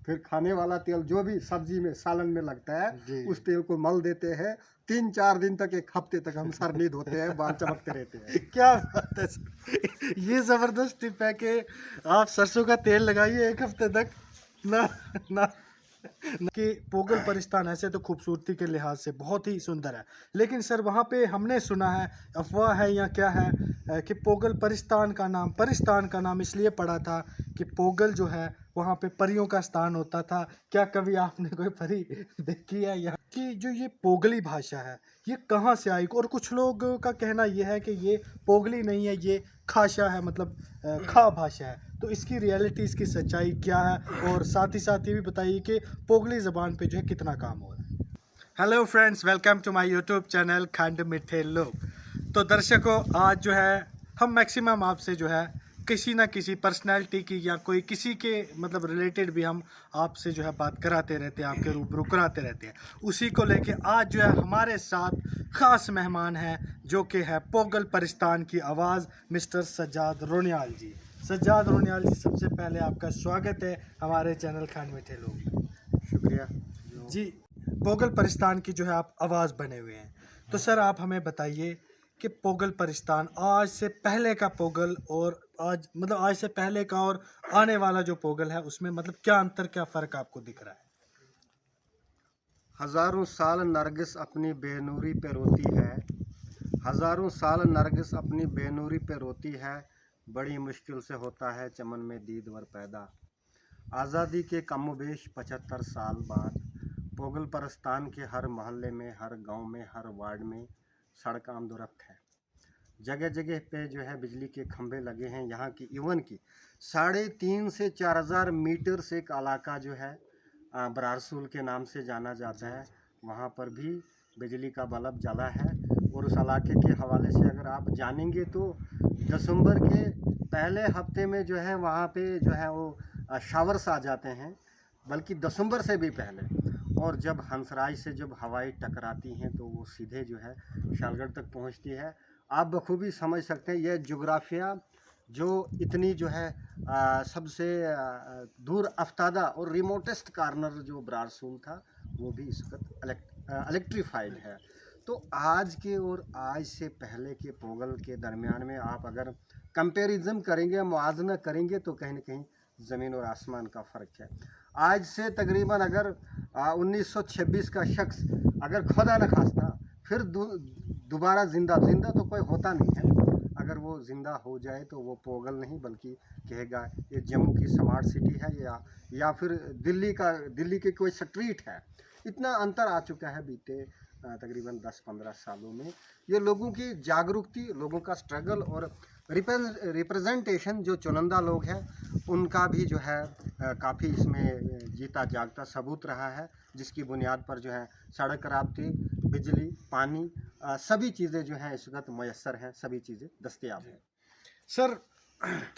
फिर खाने वाला तेल जो भी सब्जी में सालन में लगता है जी। उस तेल को मल देते हैं। 3-4 दिन तक, एक हफ्ते तक हम सर नहीं धोते हैं, बाल चमकते रहते हैं। क्या बात है सर, ये जबरदस्त टिप है कि आप सरसों का तेल लगाइए 1 हफ्ते तक ना ना कि पोगल परिस्तान ऐसे तो खूबसूरती के लिहाज से बहुत ही सुंदर है, लेकिन सर वहाँ पे हमने सुना है, अफवाह है या क्या है, कि पोगल परिस्तान का नाम इसलिए पड़ा था कि पोगल जो है वहाँ पे परियों का स्थान होता था। क्या कभी आपने कोई परी देखी है यहाँ कि जो ये पोगली भाषा है ये कहाँ से आई? और कुछ लोगों का कहना ये है कि ये पोगली नहीं है, ये खाशा है, मतलब खा भाषा है। तो इसकी रियलिटी, इसकी सच्चाई क्या है, और साथ ही साथ ये भी बताइए कि पोगली ज़बान पे जो है कितना काम हो रहा है। Hello friends, welcome to my YouTube channel Khand Mithe लोग। तो दर्शकों, आज जो है हम मैक्सिमम आपसे जो है किसी ना किसी पर्सनैलिटी की या कोई किसी के मतलब रिलेटेड भी हम आपसे जो है बात कराते रहते हैं, आपके रूबरू कराते रहते हैं। उसी को लेके आज जो है हमारे साथ ख़ास मेहमान हैं जो कि है पोगल परिस्तान की आवाज़ मिस्टर सज्जाद रोनियाल जी। सज्जाद रोनियाल जी, सबसे पहले आपका स्वागत है हमारे चैनल खंड मिठे लोग। शुक्रिया जी, पोगल परिस्तान की जो है आप आवाज़ बने हुए हैं, तो सर आप हमें बताइए कि पोगल परिस्तान आज से पहले का पोगल और आज मतलब आज से पहले का और आने वाला जो पोगल है उसमें मतलब क्या अंतर, क्या फ़र्क आपको दिख रहा है? हजारों साल नरगिस अपनी बेनूरी पे रोती है, हजारों साल नरगिस अपनी बेनूरी पे रोती है, बड़ी मुश्किल से होता है चमन में दीदवर पैदा। आज़ादी के कमोबेश 75 साल बाद पोगल परस्तान के हर मोहल्ले में, हर गांव में, हर वार्ड में सड़क आमदोरफ्त है। जगह जगह पे जो है बिजली के खंभे लगे हैं। यहाँ की इवन की 3.5 से 4,000 मीटर से एक इलाका जो है बरारसूल के नाम से जाना जाता है, वहाँ पर भी बिजली का बल्ब जला है। और उस इलाके के हवाले से अगर आप जानेंगे तो दिसंबर के पहले हफ्ते में जो है वहाँ पे जो है वो शावर्स आ जाते हैं, बल्कि दिसंबर से भी पहले। और जब हंसराज से जब हवाएं टकराती हैं तो वो सीधे जो है शालगढ़ तक पहुँचती है। आप बखूबी समझ सकते हैं यह जोग्राफिया जो इतनी जो है सबसे दूर अफ्तादा और रिमोटेस्ट कॉर्नर जो ब्रारसूल था वो भी इस वक्त इलेक्ट्रीफाइड है। तो आज के और आज से पहले के पोगल के दरमियान में आप अगर कंपैरिजन करेंगे, मुआवजा करेंगे, तो कहीं ना कहीं ज़मीन और आसमान का फ़र्क है। आज से तकरीबन अगर 1926 का शख्स अगर खुदा न खास्ता फिर दोबारा जिंदा तो कोई होता नहीं है, अगर वो ज़िंदा हो जाए तो वो पोगल नहीं बल्कि कहेगा ये जम्मू की स्मार्ट सिटी है या फिर दिल्ली की कोई स्ट्रीट है। इतना अंतर आ चुका है बीते तकरीबन 10-15 सालों में। ये लोगों की जागरूकता, लोगों का स्ट्रगल और रिप्रेजेंटेशन, जो चुनिंदा लोग हैं उनका भी जो है काफ़ी इसमें जीता जागता सबूत रहा है, जिसकी बुनियाद पर जो है सड़क राब्ते, बिजली, पानी, सभी चीज़ें जो हैं इस वक्त मैसर हैं, सभी चीज़ें दस्तयाब हैं। सर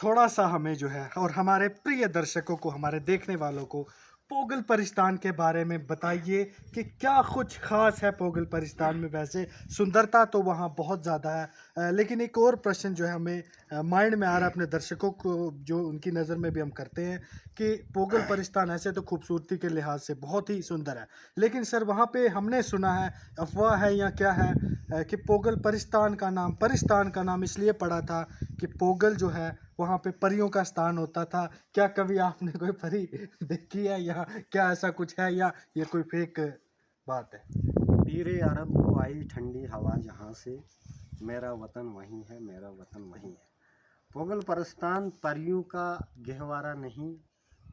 थोड़ा सा हमें जो है और हमारे प्रिय दर्शकों को, हमारे देखने वालों को पोगल परिस्तान के बारे में बताइए कि क्या कुछ ख़ास है पोगल परिस्तान में। वैसे सुंदरता तो वहाँ बहुत ज़्यादा है, लेकिन एक और प्रश्न जो है हमें माइंड में आ रहा है अपने दर्शकों को, जो उनकी नज़र में भी हम करते हैं कि पोगल परिस्तान ऐसे तो खूबसूरती के लिहाज से बहुत ही सुंदर है, लेकिन सर वहाँ पे हमने सुना है, अफवाह है या क्या है, कि पोगल परिस्तान का नाम इसलिए पड़ा था कि पोगल जो है वहाँ पे परियों का स्थान होता था। क्या कभी आपने कोई परी देखी है या क्या ऐसा कुछ है, या ये कोई फेक बात है? पीरे अरब को आई ठंडी हवा जहाँ से, मेरा वतन वहीं है, मेरा वतन वहीं है। पोगल परस्तान परियों का गहवारा नहीं,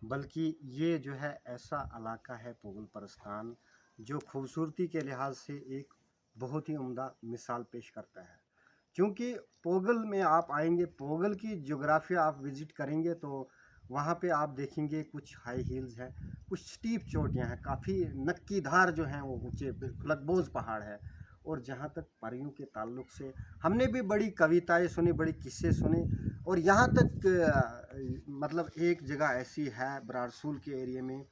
बल्कि ये जो है ऐसा इलाका है पोगल परस्तान जो खूबसूरती के लिहाज से एक बहुत ही उम्दा मिसाल पेश करता है। क्योंकि पोगल में आप आएंगे, पोगल की जोग्राफिया आप विज़िट करेंगे तो वहाँ पे आप देखेंगे कुछ हाई हिल्स हैं, कुछ स्टीप चोटियाँ हैं, काफ़ी नक्कीधार जो हैं वो ऊँचे लकबोज पहाड़ है। और जहाँ तक परियों के ताल्लुक़ से हमने भी बड़ी कविताएं सुनी, बड़ी किस्से सुने। और यहाँ तक मतलब एक जगह ऐसी है बरारसूल के एरिया में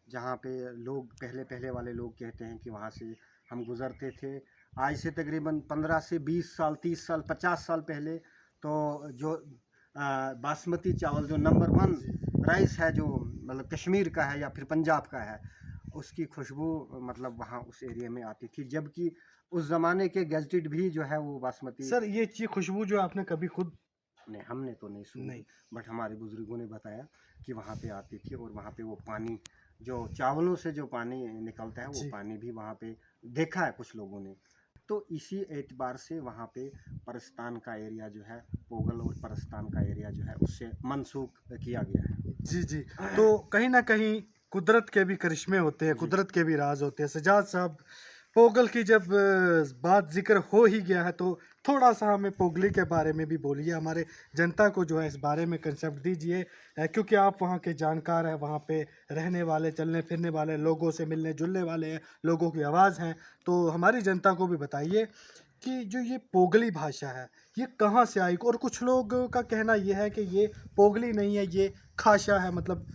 जहाँ पे लोग पहले वाले लोग कहते हैं कि वहाँ से हम गुज़रते थे आज से तकरीबन 15 से 20 साल, 30 साल, 50 साल पहले। तो जो बासमती चावल जो नंबर 1 राइस है जो मतलब कश्मीर का है या फिर पंजाब का है, उसकी खुशबू मतलब वहाँ उस एरिया में आती थी, जबकि उस ज़माने के गैजेटेड भी जो है वो बासमती। सर ये खुशबू जो आपने कभी खुद नहीं, हमने तो नहीं सुनी, नहीं। बट हमारे बुजुर्गों ने बताया कि वहाँ पे आती थी, और वहाँ पे वो पानी जो चावलों से जो पानी निकलता है वो जी। पानी भी वहाँ पे देखा है कुछ लोगों ने। तो इसी एतबार से वहाँ पे परस्तान का एरिया जो है, पोगल और परस्तान का एरिया जो है उससे मनसूख किया गया है। जी जी। तो कहीं ना कहीं कुदरत के भी करिश्मे होते हैं, जी। कुदरत के भी राज होते हैं। सजाद साहब, पोगल की जब बात जिक्र हो ही गया है तो थोड़ा सा हमें पोगली के बारे में भी बोलिए, हमारे जनता को जो है इस बारे में कंसेप्ट दीजिए, क्योंकि आप वहाँ के जानकार हैं, वहाँ पे रहने वाले, चलने फिरने वाले, लोगों से मिलने जुलने वाले हैं, लोगों की आवाज़ हैं। तो हमारी जनता को भी बताइए कि जो ये पोगली भाषा है ये कहाँ से आई। और कुछ लोग का कहना ये है कि ये पोगली नहीं है, ये खाशा है, मतलब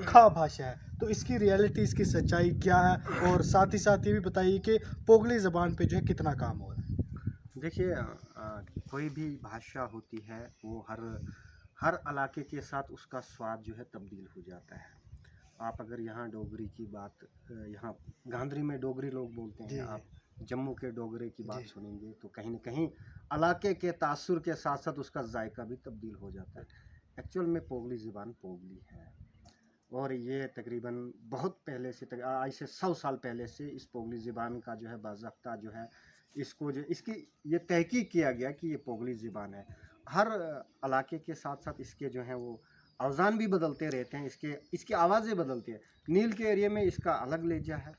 खा भाषा है। तो इसकी रियलिटी, इसकी सच्चाई क्या है, और साथ ही साथ ये भी बताइए कि पोगली ज़बान पे जो है कितना काम हो रहा है। देखिए, कोई भी भाषा होती है वो हर इलाके के साथ उसका स्वाद जो है तब्दील हो जाता है। आप अगर यहाँ डोगरी की बात, यहाँ गांधरी में डोगरी लोग बोलते जी हैं, जी आप जम्मू के डोगरे की बात जी सुनेंगे तो कहीं न कहीं इलाके के तासुर के साथ साथ उसका जायका भी तब्दील हो जाता है। एक्चुअल में पोगली ज़बान पोगली है, और ये तकरीबन बहुत पहले से आज से 100 साल पहले से इस पोगली ज़बान का जो है बाज़ाब्ता जो है, इसको जो इसकी ये तहकीक किया गया कि ये पोगली ज़बान है। हर इलाके के साथ साथ इसके जो हैं वो अवज़ान भी बदलते रहते हैं, इसकी आवाज़ें बदलती हैं। नील के एरिया में इसका अलग लहजा है,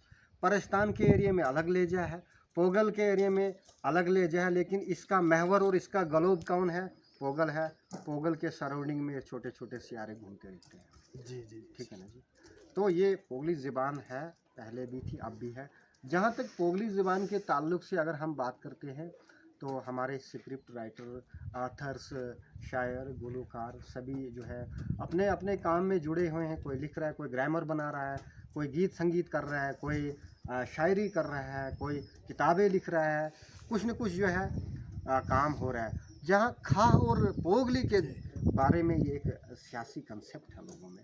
परस्तान के एरिया में अलग लहजा है, पोगल के एरिया में अलग लहजा है, लेकिन इसका महवर और इसका गलोब कौन है? पोगल है। पोगल के सराउंडिंग में छोटे छोटे सियारे घूमते रहते हैं। जी जी ठीक है ना जी। तो ये पोगली ज़बान है, पहले भी थी अब भी है। जहाँ तक पोगली ज़बान के ताल्लुक़ से अगर हम बात करते हैं तो हमारे स्क्रिप्ट राइटर, आथर्स, शायर, गुलूकार सभी जो है अपने अपने काम में जुड़े हुए हैं। कोई लिख रहा है, कोई ग्रामर बना रहा है, कोई गीत संगीत कर रहा है, कोई शायरी कर रहा है, कोई किताबें लिख रहा है, कुछ न कुछ जो है काम हो रहा है। जहाँ खा और पोगली के बारे में ये एक सियासी कंसेप्ट है लोगों में,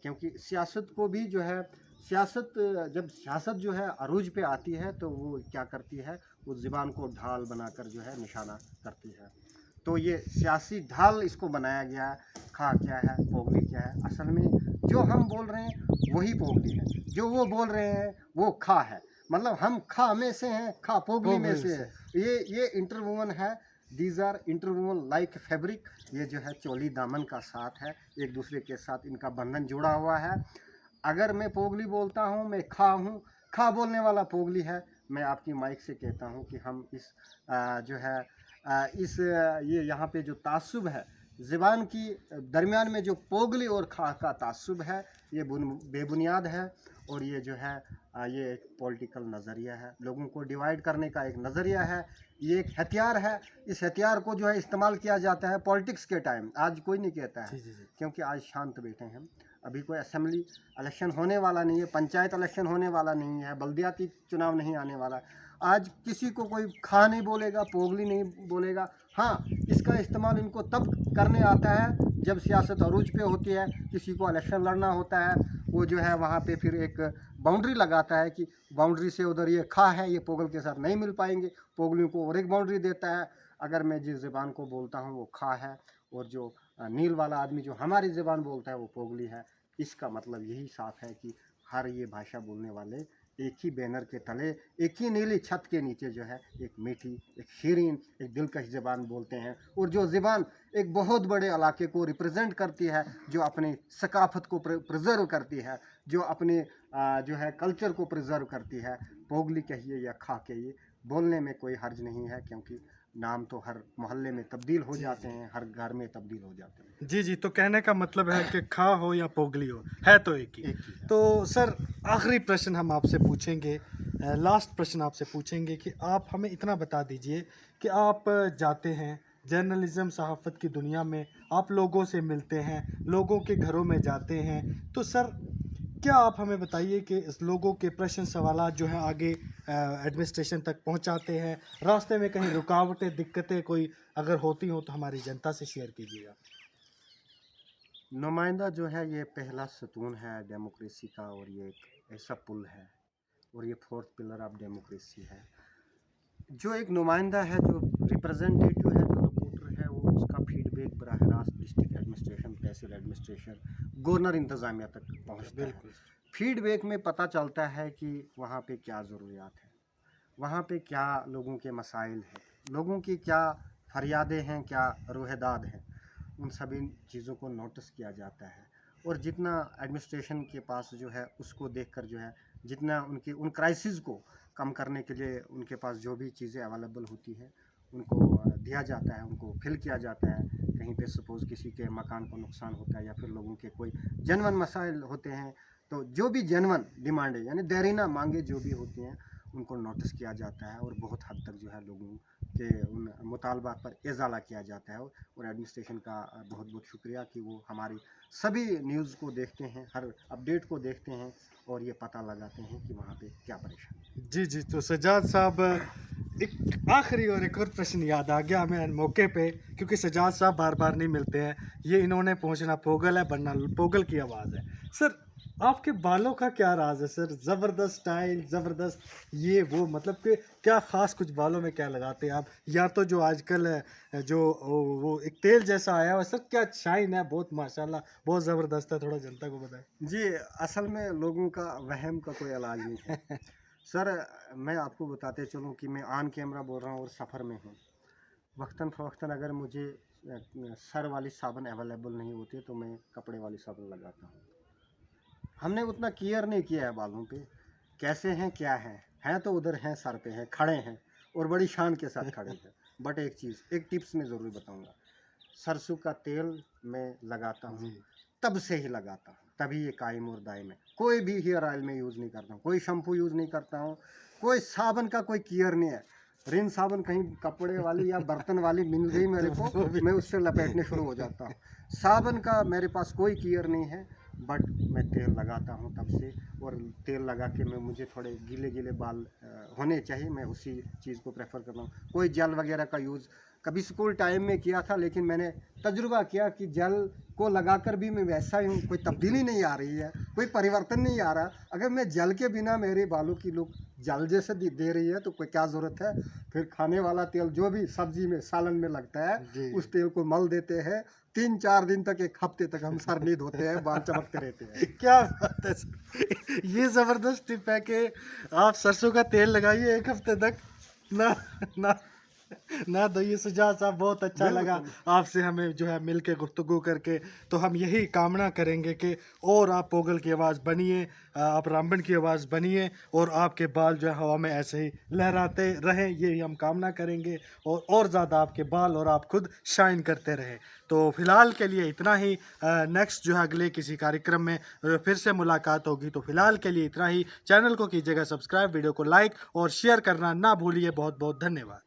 क्योंकि सियासत को भी जो है जब सियासत जो है अरूज पे आती है तो वो क्या करती है, उस ज़बान को ढाल बनाकर जो है निशाना करती है। तो ये सियासी ढाल इसको बनाया गया है। खा क्या है, पोगली क्या है, असल में जो हम बोल रहे हैं वही पोगली है, जो वो बोल रहे हैं वो खा है। मतलब हम खा में से हैं, खा पोगली में से है। ये इंटरवूवन है। These are interwoven like fabric. ये जो है चोली दामन का साथ है, एक दूसरे के साथ इनका बंधन जुड़ा हुआ है। अगर मैं पोगली बोलता हूँ, मैं खा हूँ, खा बोलने वाला पोगली है। मैं आपकी माइक से कहता हूँ कि हम इस जो है ये यहाँ पे जो तासुब है ज़बान की दरमियान में, जो पोगली और खा का तासुब है, ये बेबुनियाद है। और ये जो है ये एक पॉलिटिकल नज़रिया है, लोगों को डिवाइड करने का एक नज़रिया है। ये एक हथियार है। इस हथियार को जो है इस्तेमाल किया जाता है पॉलिटिक्स के टाइम। आज कोई नहीं कहता है, जी जी क्योंकि आज शांत बैठे हैं। अभी कोई असेंबली इलेक्शन होने वाला नहीं है, पंचायत इलेक्शन होने वाला नहीं है, बल्दियाती चुनाव नहीं आने वाला। आज किसी को कोई खा नहीं बोलेगा, पोगली नहीं बोलेगा। हाँ, इसका इस्तेमाल इनको तब करने आता है जब सियासत अरूज पे होती है, किसी को इलेक्शन लड़ना होता है, वो जो है वहाँ पे फिर एक बाउंड्री लगाता है कि बाउंड्री से उधर ये खा है, ये पोगल के साथ नहीं मिल पाएंगे, पोगलियों को और एक बाउंड्री देता है। अगर मैं जिस ज़बान को बोलता हूँ वो खा है, और जो नील वाला आदमी जो हमारी ज़बान बोलता है वो पोगली है। इसका मतलब यही साफ है कि हर ये भाषा बोलने वाले एक ही बैनर के तले, एक ही नीली छत के नीचे जो है एक मीठी, एक शीरीन, एक दिलकश ज़बान बोलते हैं। और जो ज़बान एक बहुत बड़े इलाके को रिप्रेजेंट करती है, जो अपनी सकाफत को प्रिजर्व करती है, जो अपने जो है कल्चर को प्रिजर्व करती है। पोगली कहिए या खा कहिए, बोलने में कोई हर्ज नहीं है, क्योंकि नाम तो हर मोहल्ले में तब्दील हो जाते हैं, हर घर में तब्दील हो जाते हैं। जी जी। तो कहने का मतलब है कि खा हो या पोगली हो, है तो एक ही। एक ही है। तो सर आखिरी प्रश्न हम आपसे पूछेंगे, लास्ट प्रश्न आपसे पूछेंगे कि आप हमें इतना बता दीजिए कि आप जाते हैं जर्नलिज्म सहाफ़त की दुनिया में, आप लोगों से मिलते हैं, लोगों के घरों में जाते हैं, तो सर क्या आप हमें बताइए कि इस लोगों के प्रश्न सवालात जो हैं आगे एडमिनिस्ट्रेशन तक पहुंचाते हैं, रास्ते में कहीं रुकावटें, दिक्कतें कोई अगर होती हो तो हमारी जनता से शेयर कीजिएगा। नुमाइंदा जो है ये पहला सतून है डेमोक्रेसी का, और ये एक ऐसा पुल है, और ये फोर्थ पिलर ऑफ डेमोक्रेसी है। जो एक नुमाइंदा है, जो रिप्रेजेंटेटिव है, जो रिपोर्टर है, वो उसका फीडबैक बराह रास्त डिस्ट्रिक्ट एडमिनिस्ट्रेशन, तहसील एडमिनिस्ट्रेशन, गवर्नर इंतज़ामिया तक पहुंचता है। फीडबैक में पता चलता है कि वहाँ पे क्या ज़रूरियात है, वहाँ पे क्या लोगों के मसाइल हैं, लोगों की क्या फरियादें हैं, क्या रोहदाद हैं, उन सभी चीज़ों को नोटिस किया जाता है। और जितना एडमिनिस्ट्रेशन के पास जो है उसको देखकर जो है, जितना उनके उन क्राइसिस को कम करने के लिए उनके पास जो भी चीज़ें अवेलेबल होती हैं उनको दिया जाता है, उनको फिल किया जाता है। कहीं पे सपोज़ किसी के मकान को नुकसान होता है या फिर लोगों के कोई जनवन मसाइल होते हैं, तो जो भी जनवन डिमांडें यानी देरीना मांगे जो भी होती हैं उनको नोटिस किया जाता है, और बहुत हद तक जो है लोगों के उन मुतालबात पर इजाला किया जाता है। और एडमिनिस्ट्रेशन का बहुत बहुत शुक्रिया कि वो हमारी सभी न्यूज़ को देखते हैं, हर अपडेट को देखते हैं, और ये पता लगाते हैं कि वहाँ पे क्या परेशानी है। जी जी, तो सज्जाद साहब, एक आखिरी और एक और प्रश्न याद आ गया हमें मौके पे, क्योंकि सज्जाद साहब बार बार नहीं मिलते हैं। ये इन्होंने पहुंचना पोगल है, बनना पोगल की आवाज़ है। सर, आपके बालों का क्या राज है सर? ज़बरदस्त स्टाइल, ज़बरदस्त ये वो, मतलब कि क्या ख़ास कुछ बालों में क्या लगाते हैं आप? या तो जो आजकल जो वो एक तेल जैसा आया हुआ सर, क्या शाइन है, बहुत माशाल्लाह, बहुत ज़बरदस्त है, थोड़ा जनता को बताएं। जी, असल में लोगों का वहम का कोई इलाज नहीं है। सर, मैं आपको बताते चलूँ कि मैं ऑन कैमरा बोल रहा हूँ और सफ़र में हूँ। वक्तन फ़वक्तन अगर मुझे सर वाली साबुन अवेलेबल नहीं होती तो मैं कपड़े वाली साबुन लगाता हूँ। हमने उतना केयर नहीं किया है बालों पे, कैसे हैं क्या हैं तो उधर हैं, सर पे हैं, खड़े हैं और बड़ी शान के साथ खड़े हैं। बट एक चीज़, एक टिप्स मैं ज़रूर बताऊँगा, सरसों का तेल मैं लगाता हूँ, तब से ही लगाता हूँ, तभी ये कायम और दायम है। कोई भी हेयर ऑयल में यूज़ नहीं करता हूँ, कोई शैम्पू यूज़ नहीं करता हूँ, कोई साबुन का कोई केयर नहीं है। रिन साबुन कहीं कपड़े वाली या बर्तन वाली मिल गई मेरे को, मैं उससे लपेटने शुरू हो जाता हूँ। साबुन का मेरे पास कोई केयर नहीं है, बट मैं तेल लगाता हूँ तब से। और तेल लगा के मुझे थोड़े गीले गीले बाल होने चाहिए, मैं उसी चीज़ को प्रेफर करता हूँ। कोई जेल वगैरह का यूज़ कभी स्कूल टाइम में किया था, लेकिन मैंने तजुर्बा किया कि जेल को लगाकर भी मैं वैसा ही हूँ, कोई तब्दीली नहीं आ रही है, कोई परिवर्तन नहीं आ रहा। अगर मैं जेल के बिना मेरे बालों की लुक जल जैसे दे रही है तो कोई क्या ज़रूरत है। फिर खाने वाला तेल जो भी सब्जी में सालन में लगता है उस तेल को मल देते हैं, 3-4 दिन तक, 1 हफ्ते तक हम सर नहीं धोते हैं, बाल चमकते रहते हैं। क्या बात है सर, ये ज़बरदस्त टिप है कि आप सरसों का तेल लगाइए 1 हफ्ते तक, ना ना ना। तो ये सुझाव साहब बहुत अच्छा लगा आपसे हमें जो है मिल के गुफ्तगू करके। तो हम यही कामना करेंगे कि और आप पोगल की आवाज़ बनिए, आप रामबन की आवाज़ बनिए, और आपके बाल जो है हवा में ऐसे ही लहराते रहें, यही हम कामना करेंगे। और ज़्यादा आपके बाल और आप खुद शाइन करते रहें। तो फ़िलहाल के लिए इतना ही। नेक्स्ट जो है अगले किसी कार्यक्रम में फिर से मुलाकात होगी। तो फ़िलहाल के लिए इतना ही। चैनल को कीजिएगा सब्सक्राइब, वीडियो को लाइक और शेयर करना ना भूलिए। बहुत बहुत धन्यवाद।